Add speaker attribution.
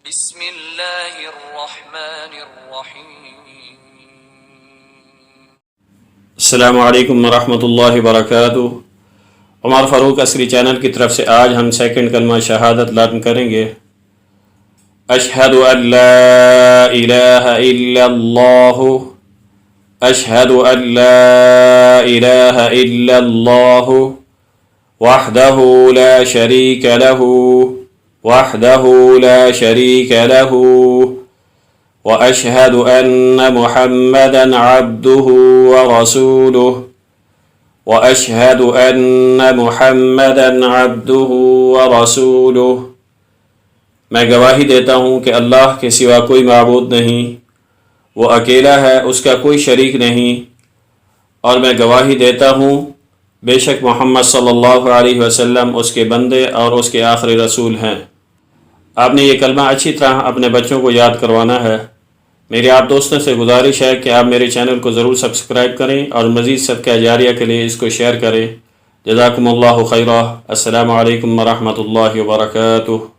Speaker 1: بسم اللہ الرحمن الرحیم۔
Speaker 2: السلام علیکم ورحمۃ اللہ وبرکاتہ۔ عمر فاروق عصری چینل کی طرف سے آج ہم سیکنڈ کلمہ شہادت لرن کریں گے۔ اشہد ان لا الہ الا اللہ، اشہد ان لا الہ الا اللہ وحدہ لا شریک لہ، وحدہ لا شریک لہ، واشہد ان محمدا عبدہ ورسولہ، واشہد ان محمدا عبدہ ورسولہ۔ میں گواہی دیتا ہوں کہ اللہ کے سوا کوئی معبود نہیں، وہ اکیلا ہے، اس کا کوئی شریک نہیں، اور میں گواہی دیتا ہوں بے شک محمد صلی اللہ علیہ وسلم اس کے بندے اور اس کے آخری رسول ہیں۔ آپ نے یہ کلمہ اچھی طرح اپنے بچوں کو یاد کروانا ہے۔ میری آپ دوستوں سے گزارش ہے کہ آپ میرے چینل کو ضرور سبسکرائب کریں اور مزید صدقہ جاریہ کے لیے اس کو شیئر کریں۔ جزاکم اللہ خیرہ۔ السلام علیکم ورحمۃ اللہ وبرکاتہ۔